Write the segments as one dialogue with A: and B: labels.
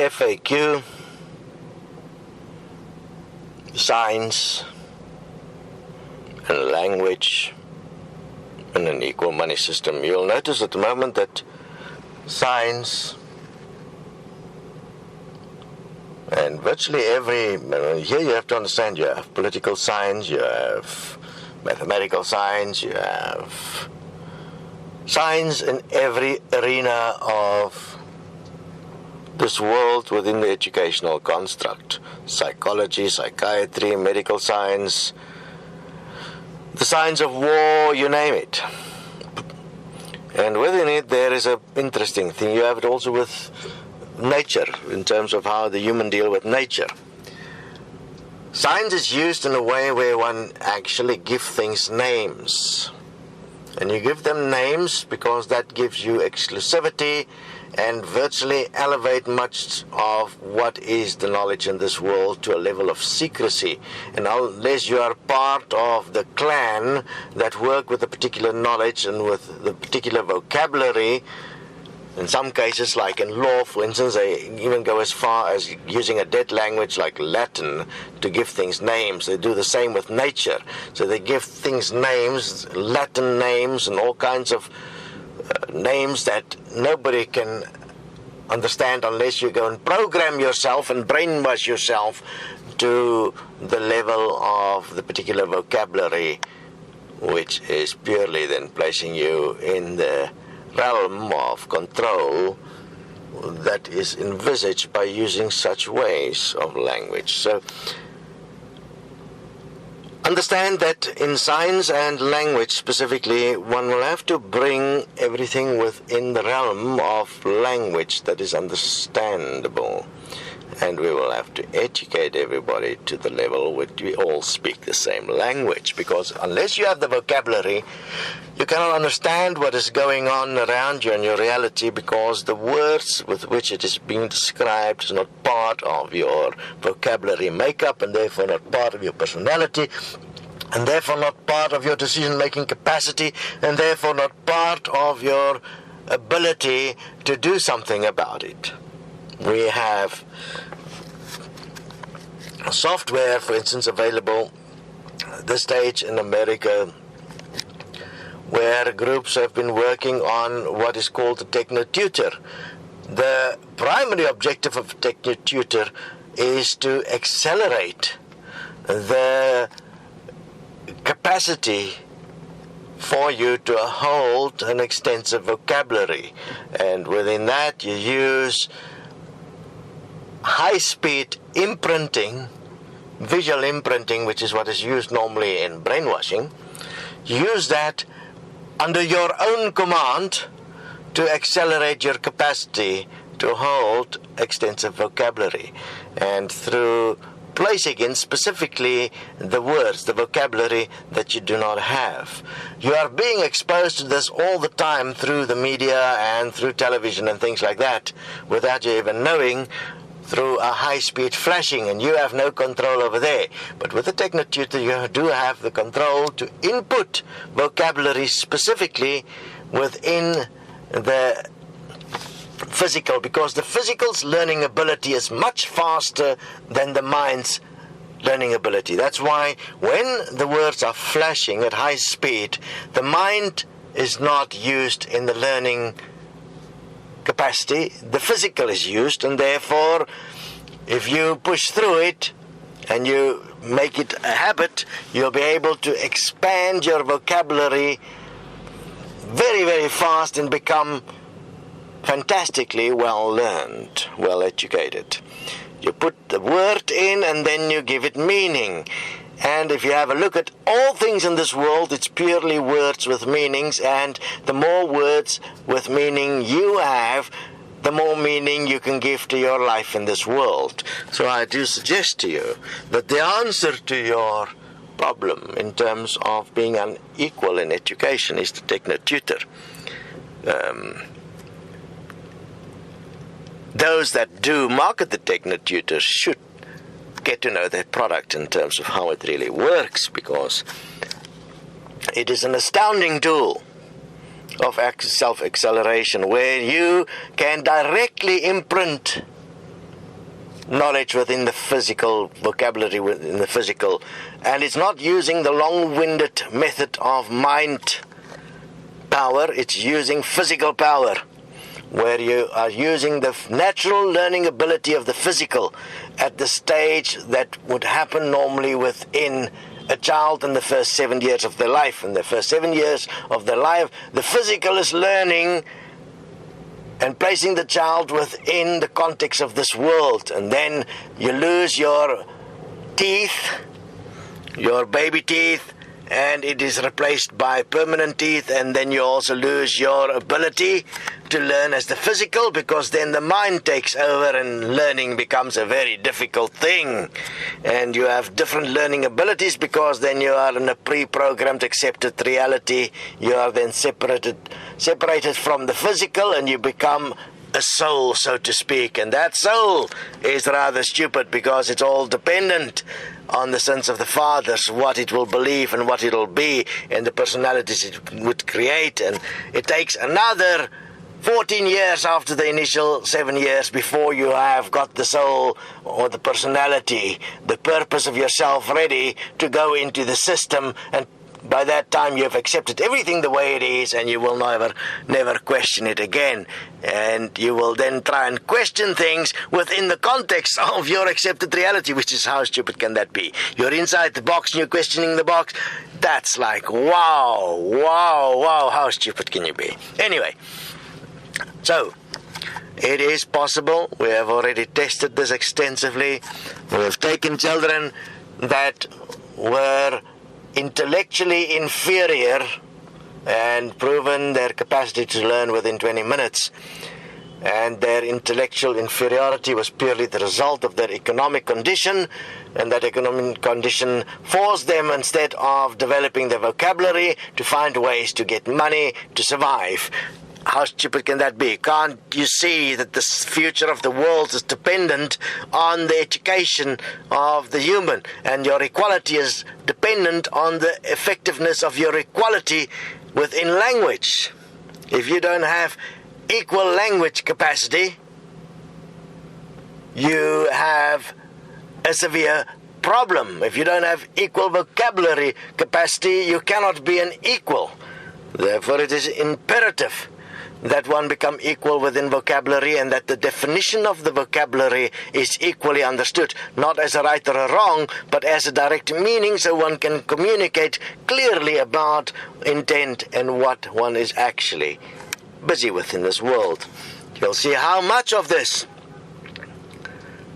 A: FAQ, science, and language in an equal money system. You'll notice at the moment that science and virtually every, here you have to understand, you have political science, you have mathematical science, you have science in every arena of this world within the educational construct. Psychology, psychiatry, medical science, the science of war, you name it. And within it there is an interesting thing. You have it also with nature, in terms of how the human deal with nature. Science is used in a way where one actually gives things names. And you give them names because that gives you exclusivity and virtually elevate much of what is the knowledge in this world to a level of secrecy. And unless you are part of the clan that work with a particular knowledge and with the particular vocabulary, in some cases, like in law, for instance, they even go as far as using a dead language like Latin to give things names. They do the same with nature. So they give things names, Latin names, and all kinds of names that nobody can understand unless you go and program yourself and brainwash yourself to the level of the particular vocabulary, which is purely then placing you in the realm of control that is envisaged by using such ways of language. So understand that in science and language specifically, one will have to bring everything within the realm of language that is understandable. And we will have to educate everybody to the level where we all speak the same language. Because unless you have the vocabulary, you cannot understand what is going on around you in your reality, because the words with which it is being described is not part of your vocabulary makeup, and therefore not part of your personality, and therefore not part of your decision-making capacity, and therefore not part of your ability to do something about it. We have software, for instance, available at this stage in America, where groups have been working on what is called the techno-tutor. The primary objective of techno-tutor is to accelerate the capacity for you to hold an extensive vocabulary. And within that you use high-speed imprinting, visual imprinting, which is what is used normally in brainwashing. Use that under your own command to accelerate your capacity to hold extensive vocabulary. And through placing in specifically the words, the vocabulary that you do not have. You are being exposed to this all the time through the media and through television and things like that, without you even knowing, through a high-speed flashing, and you have no control over there. But with the techno-tutor, you do have the control to input vocabulary specifically within the physical, because the physical's learning ability is much faster than the mind's learning ability. That's why when the words are flashing at high speed, the mind is not used in the learning capacity, the physical is used, and therefore if you push through it and you make it a habit, you'll be able to expand your vocabulary very, very fast and become fantastically well learned, well educated. You put the word in and then you give it meaning. And if you have a look at all things in this world, it's purely words with meanings, and the more words with meaning you have, the more meaning you can give to your life in this world. So I do suggest to you that the answer to your problem in terms of being unequal in education is the techno-tutor. Those that do market the techno-tutors should get to know their product in terms of how it really works, because it is an astounding tool of self-acceleration where you can directly imprint knowledge within the physical, vocabulary within the physical, and it's not using the long-winded method of mind power, it's using physical power, where you are using the natural learning ability of the physical at the stage that would happen normally within a child in the first 7 years of their life. In the first 7 years of their life, the physical is learning and placing the child within the context of this world. And then you lose your teeth, your baby teeth, and it is replaced by permanent teeth, and then you also lose your ability to learn as the physical, because then the mind takes over and learning becomes a very difficult thing. And you have different learning abilities because then you are in a pre-programmed accepted reality. You are then separated from the physical, and you become a soul, so to speak. And that soul is rather stupid because it's all dependent on the sins of the fathers, what it will believe and what it will be, and the personalities it would create. And it takes another 14 years after the initial 7 years before you have got the soul or the personality, the purpose of yourself ready to go into the system, and by that time you have accepted everything the way it is, and you will never question it again. And you will then try and question things within the context of your accepted reality, which is, how stupid can that be? You're inside the box and you're questioning the box. That's like, wow, how stupid can you be? Anyway, so it is possible. We have already tested this extensively. We have taken children that were intellectually inferior and proven their capacity to learn within 20 minutes. And their intellectual inferiority was purely the result of their economic condition, and that economic condition forced them, instead of developing their vocabulary, to find ways to get money to survive. How stupid can that be? Can't you see that the future of the world is dependent on the education of the human, and your equality is dependent on the effectiveness of your equality within language? If you don't have equal language capacity, you have a severe problem. If you don't have equal vocabulary capacity, you cannot be an equal. Therefore, it is imperative that one become equal within vocabulary, and that the definition of the vocabulary is equally understood, not as a right or a wrong, but as a direct meaning, so one can communicate clearly about intent and what one is actually busy with in this world. You'll see how much of this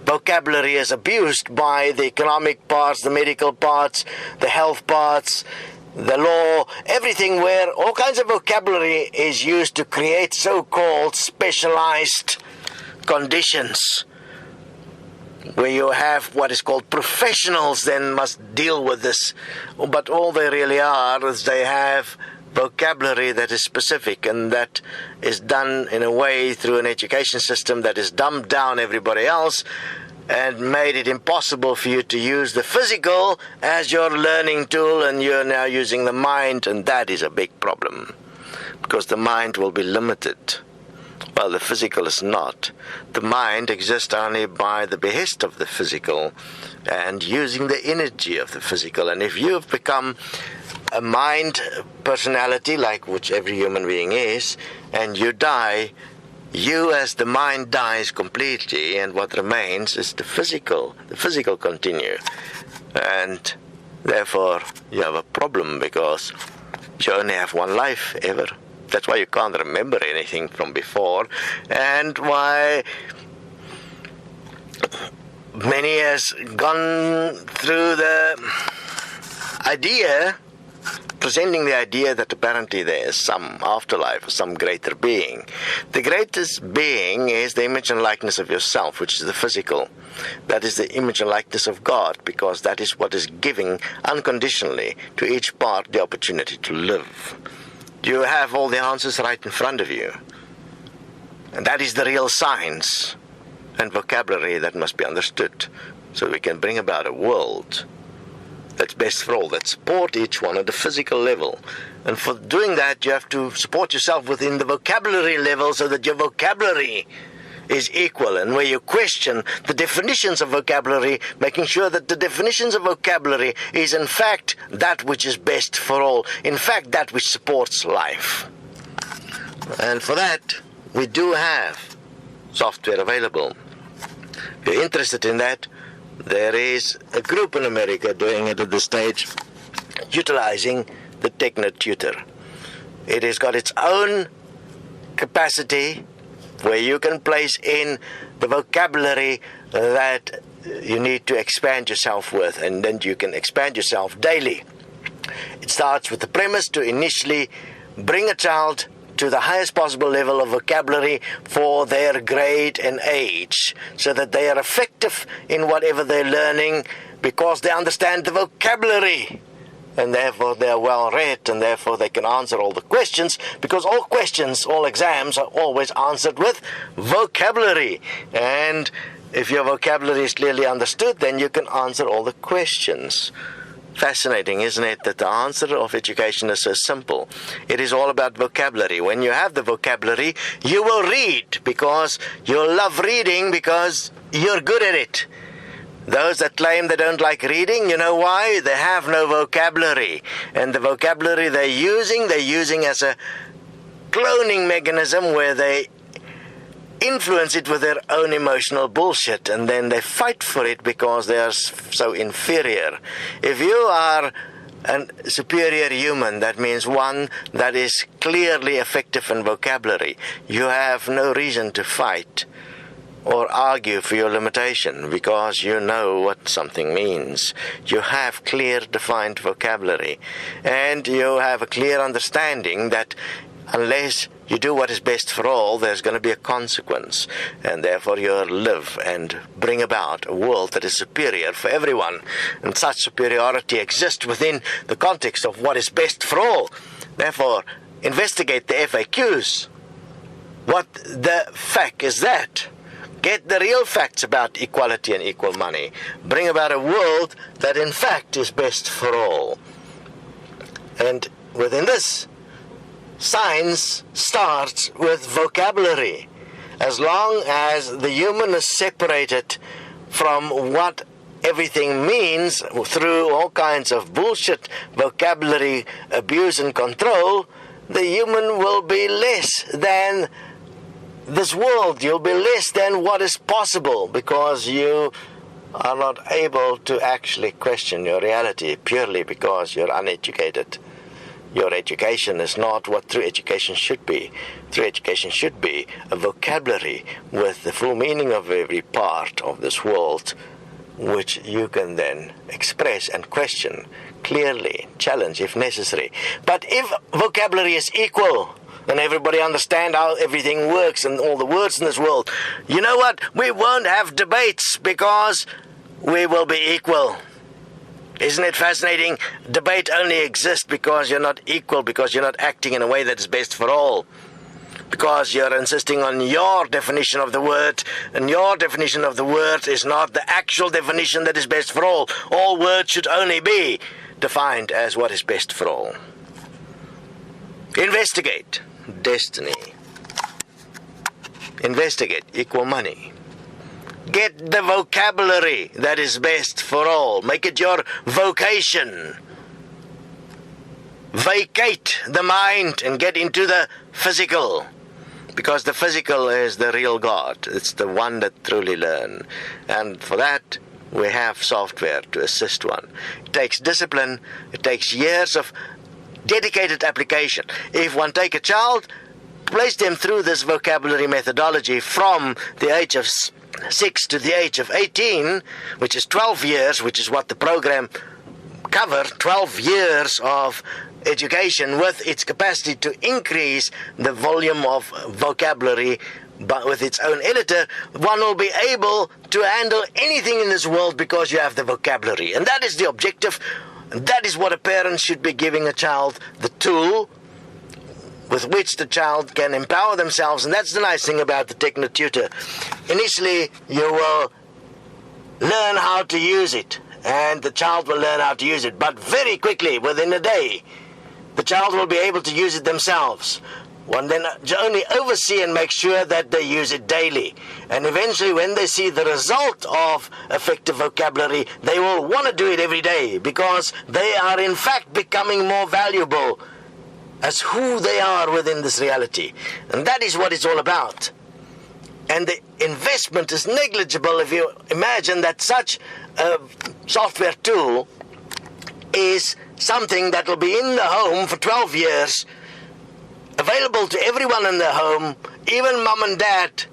A: vocabulary is abused by the economic parts, the medical parts, the health parts, the law, everything, where all kinds of vocabulary is used to create so-called specialized conditions, where you have what is called professionals then must deal with this. But all they really are is they have vocabulary that is specific, and that is done in a way through an education system that has dumbed down everybody else and made it impossible for you to use the physical as your learning tool, and you're now using the mind, and that is a big problem, because the mind will be limited, while the physical is not. The mind exists only by the behest of the physical and using the energy of the physical. And if you have become a mind personality, like which every human being is, and you die, you as the mind dies completely, and what remains is the physical. The physical continue. And therefore you have a problem, because you only have one life ever. That's why you can't remember anything from before, and why many has gone through the idea, presenting the idea that apparently there is some afterlife, some greater being. The greatest being is the image and likeness of yourself, which is the physical. That is the image and likeness of God, because that is what is giving unconditionally to each part the opportunity to live. You have all the answers right in front of you. And that is the real science and vocabulary that must be understood, so we can bring about a world that's best for all, that support each one at the physical level. And for doing that, you have to support yourself within the vocabulary level, so that your vocabulary is equal, and where you question the definitions of vocabulary, making sure that the definitions of vocabulary is in fact that which is best for all, in fact that which supports life. And for that, we do have software available. If you're interested in that, there is a group in America doing it at this stage, utilizing the TechnoTutor. It has got its own capacity where you can place in the vocabulary that you need to expand yourself with, and then you can expand yourself daily. It starts with the premise to initially bring a child to the highest possible level of vocabulary for their grade and age, so that they are effective in whatever they're learning because they understand the vocabulary, and therefore they're well read, and therefore they can answer all the questions, because all questions, all exams are always answered with vocabulary. And if your vocabulary is clearly understood, then you can answer all the questions. Fascinating, isn't it, that the answer of education is so simple. It is all about vocabulary. When you have the vocabulary, you will read because you'll love reading because you're good at it. Those that claim they don't like reading, you know why? They have no vocabulary. And the vocabulary they're using as a cloning mechanism where they influence it with their own emotional bullshit, and then they fight for it because they are so inferior. If you are a superior human, that means one that is clearly effective in vocabulary, you have no reason to fight or argue for your limitation, because you know what something means. You have clear, defined vocabulary, and you have a clear understanding that unless you do what is best for all, there's going to be a consequence, and therefore you'll live and bring about a world that is superior for everyone. And such superiority exists within the context of what is best for all. Therefore, investigate the FAQs. What the fact is that? Get the real facts about equality and equal money. Bring about a world that in fact is best for all. And within this, science starts with vocabulary. As long as the human is separated from what everything means through all kinds of bullshit, vocabulary, abuse and control, the human will be less than this world. You'll be less than what is possible, because you are not able to actually question your reality purely because you're uneducated. Your education is not what true education should be. True education should be a vocabulary with the full meaning of every part of this world, which you can then express and question clearly, challenge if necessary. But if vocabulary is equal, then everybody understand how everything works and all the words in this world, you know what? We won't have debates because we will be equal. Isn't it fascinating? Debate only exists because you're not equal, because you're not acting in a way that is best for all. Because you're insisting on your definition of the word, and your definition of the word is not the actual definition that is best for all. All words should only be defined as what is best for all. Investigate destiny. Investigate equal money. Get the vocabulary that is best for all. Make it your vocation. Vacate the mind and get into the physical. Because the physical is the real God. It's the one that truly learns. And for that, we have software to assist one. It takes discipline. It takes years of dedicated application. If one take a child, place them through this vocabulary methodology from the age of 6 to the age of 18, which is 12 years, which is what the program covered, 12 years of education with its capacity to increase the volume of vocabulary, but with its own editor, one will be able to handle anything in this world because you have the vocabulary. And that is the objective. And that is what a parent should be giving a child, the tool with which the child can empower themselves. And that's the nice thing about the TechnoTutor. Initially, you will learn how to use it, and the child will learn how to use it. But very quickly, within a day, the child will be able to use it themselves. One then only oversee and make sure that they use it daily. And eventually when they see the result of effective vocabulary, they will want to do it every day, because they are in fact becoming more valuable as who they are within this reality. And that is what it's all about. And the investment is negligible if you imagine that such a software tool is something that will be in the home for 12 years, available to everyone in the home. Even mom and dad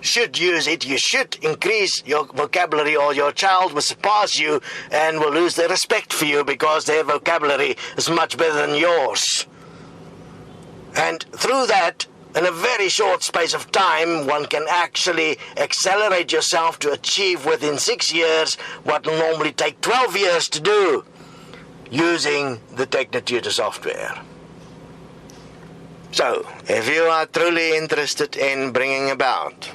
A: should use it. You should increase your vocabulary, or your child will surpass you and will lose their respect for you, because their vocabulary is much better than yours. And through that, in a very short space of time, one can actually accelerate yourself to achieve within 6 years what will normally take 12 years to do, using the TechnoTutor software. So, if you are truly interested in bringing about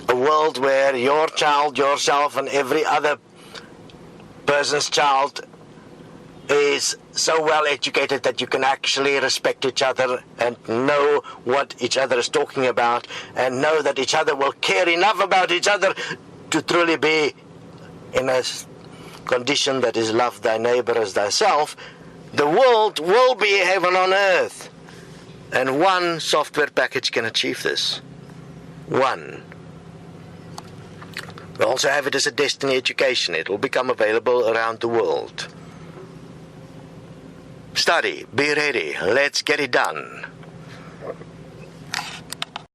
A: a world where your child, yourself, and every other person's child is so well educated that you can actually respect each other and know what each other is talking about, and know that each other will care enough about each other to truly be in a condition that is love thy neighbor as thyself, the world will be heaven on earth. And one software package can achieve this. One. We also have it as a destiny education. It will become available around the world. Study, be ready, let's get it done.